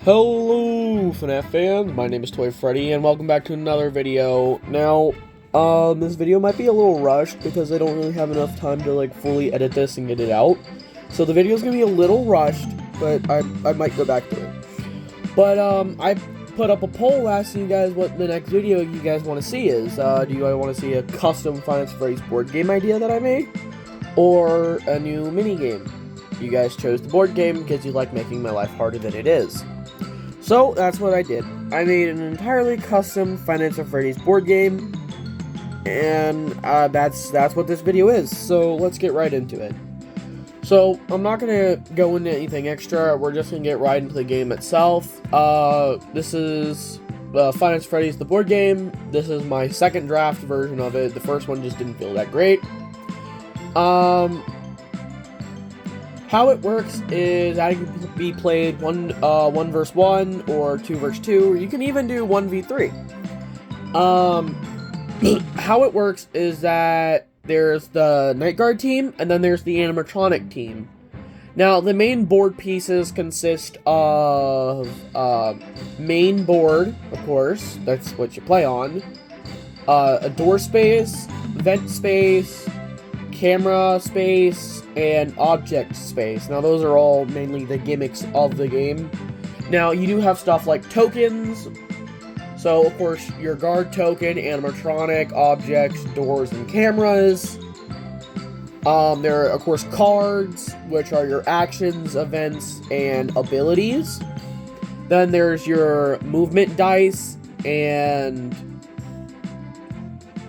Hello, FNAF fans. My name is Toy Freddy, and welcome back to another video. Now, this video might be a little rushed because I don't really have enough time to like fully edit this and get it out. So the video is gonna be a little rushed, but I might go back to it. But I put up a poll asking you guys what the next video you guys want to see is. Do you guys want to see a custom Finance Freddy's board game idea that I made, or a new mini game? You guys chose the board game because you like making my life harder than it is. So, that's what I did. I made an entirely custom Finance Freddy's board game, and that's what this video is. So, let's get right into it. So, I'm not going to go into anything extra, we're just going to get right into the game itself. This is Finance Freddy's the board game. This is my second draft version of it. The first one just didn't feel that great. How it works is that it can be played one versus one or 2 versus 2. Or you can even do 1v3. How it works is that there's the Night Guard team and then there's the animatronic team. Now the main board pieces consist of main board, of course, that's what you play on. A door space, vent space, camera space, and object space. Now those are all mainly the gimmicks of the game. Now you do have stuff like tokens. So of course your guard token, animatronic, objects, doors, and cameras. There are of course cards, which are your actions, events, and abilities. Then there's your movement dice and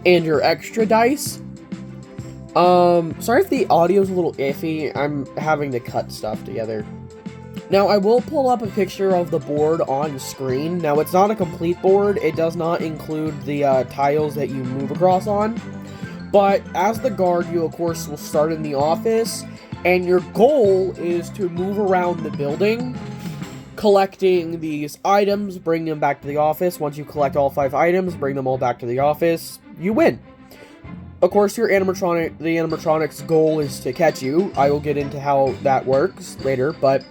your extra dice. Sorry if the audio's a little iffy, I'm having to cut stuff together. Now, I will pull up a picture of the board on screen. Now, it's not a complete board, it does not include the tiles that you move across on. But, as the guard, you of course will start in the office, and your goal is to move around the building, collecting these items, bring them back to the office. Once you collect all 5 items, bring them all back to the office, you win. Of course, the animatronic's goal is to catch you. I will get into how that works later, but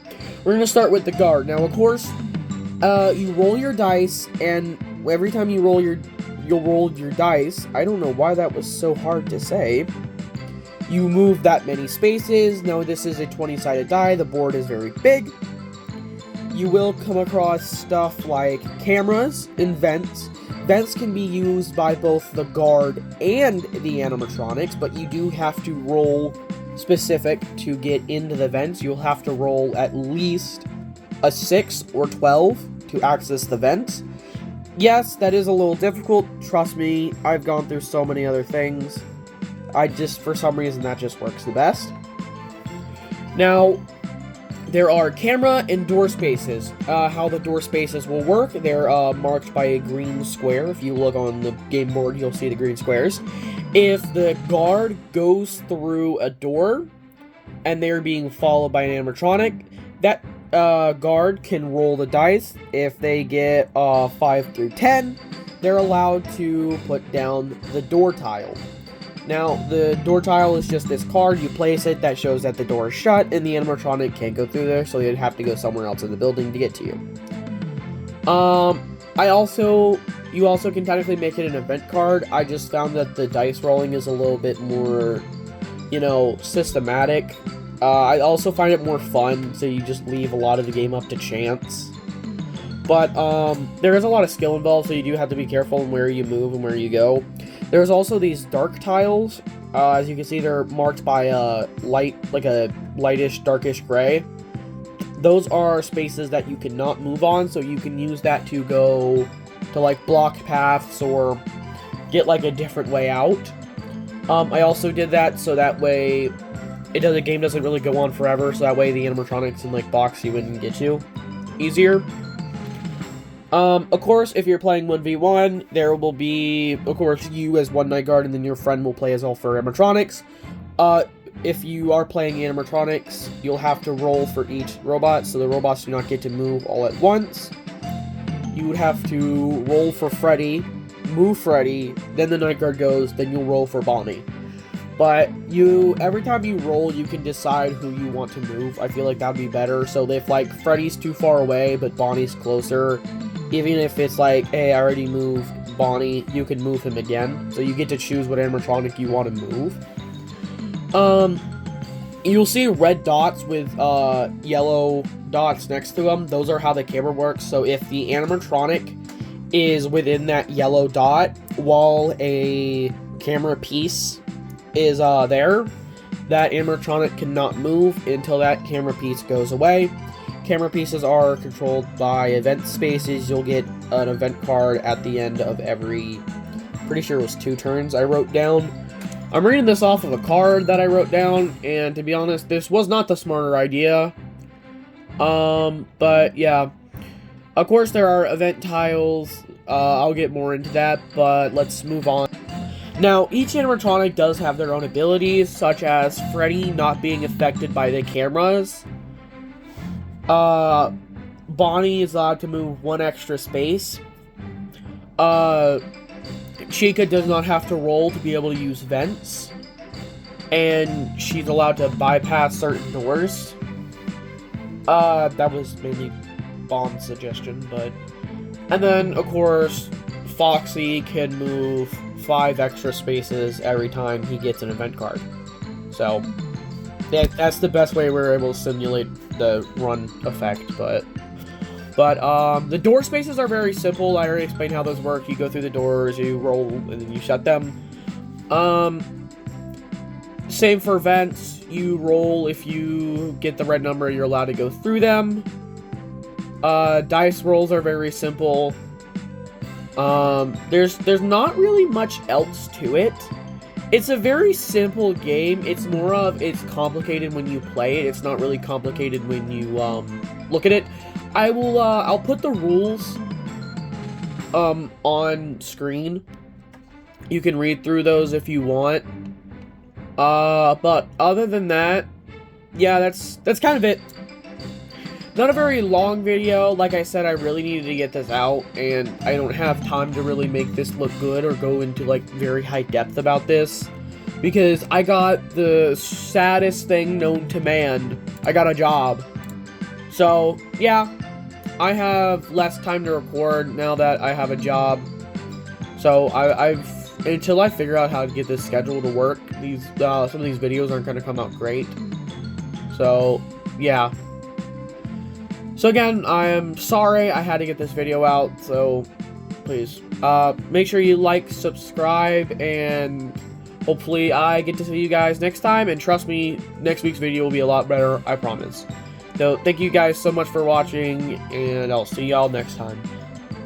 we're going to start with the guard. Now, of course, you roll your dice, and every time you roll your dice, I don't know why that was so hard to say, you move that many spaces. Now, this is a 20-sided die. The board is very big. You will come across stuff like cameras and vents. Vents can be used by both the guard and the animatronics, but you do have to roll specific to get into the vents. You'll have to roll at least a 6 or 12 to access the vents. Yes, that is a little difficult. Trust me, I've gone through so many other things. For some reason, that just works the best. Now, there are camera and door spaces. How the door spaces will work, they're marked by a green square. If you look on the game board, you'll see the green squares. If the guard goes through a door, and they're being followed by an animatronic, that guard can roll the dice. If they get 5 through 10, they're allowed to put down the door tile. Now, the door tile is just this card. You place it, that shows that the door is shut, and the animatronic can't go through there, so they'd have to go somewhere else in the building to get to you. You also can technically make it an event card. I just found that the dice rolling is a little bit more, systematic. I also find it more fun, so you just leave a lot of the game up to chance. But, there is a lot of skill involved, so you do have to be careful in where you move and where you go. There's also these dark tiles. As you can see, they're marked by a lightish, darkish gray. Those are spaces that you cannot move on, so you can use that to go to like block paths or get like a different way out. I also did that so that way the game doesn't really go on forever, so that way the animatronics can like box you in and get you easier. Of course, if you're playing 1v1, there will be, of course, you as one Night Guard, and then your friend will play as all 4 animatronics. If you are playing animatronics, you'll have to roll for each robot, so the robots do not get to move all at once. You would have to roll for Freddy, move Freddy, then the Night Guard goes, then you'll roll for Bonnie. But every time you roll, you can decide who you want to move. I feel like that'd be better. So if like Freddy's too far away, but Bonnie's closer, even if it's like, hey, I already moved Bonnie, you can move him again. So you get to choose what animatronic you want to move. You'll see red dots with yellow dots next to them. Those are how the camera works. So if the animatronic is within that yellow dot while a camera piece is there, that animatronic cannot move until that camera piece goes away. Camera pieces are controlled by event spaces. You'll get an event card at the end of every, pretty sure it was 2 turns I wrote down. I'm reading this off of a card that I wrote down, and to be honest, this was not the smarter idea. But yeah. Of course, there are event tiles. I'll get more into that, but let's move on. Now, each animatronic does have their own abilities, such as Freddy not being affected by the cameras. Bonnie is allowed to move 1 extra space. Chica does not have to roll to be able to use vents. And she's allowed to bypass certain doors. That was mainly Bond's suggestion, but... And then, of course, Foxy can move 5 extra spaces every time he gets an event card. So, that's the best way we're able to simulate the run effect, but the door spaces are very simple. I already explained how those work. You go through the doors, you roll, and then you shut them. Same for vents. You roll. If you get the red number, you're allowed to go through them. Dice rolls are very simple. There's not really much else to it. It's a very simple game. It's more of, it's complicated when you play it. It's not really complicated when you, look at it. I'll put the rules, on screen. You can read through those if you want. But other than that, yeah, that's kind of it. Not a very long video. Like I said, I really needed to get this out, and I don't have time to really make this look good or go into, like, very high depth about this, because I got the saddest thing known to man. I got a job. So, yeah, I have less time to record now that I have a job. So, until I figure out how to get this schedule to work, some of these videos aren't going to come out great. So, yeah. So again, I am sorry I had to get this video out, so please, make sure you like, subscribe, and hopefully I get to see you guys next time, and trust me, next week's video will be a lot better, I promise. So, thank you guys so much for watching, and I'll see y'all next time.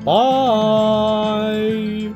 Bye!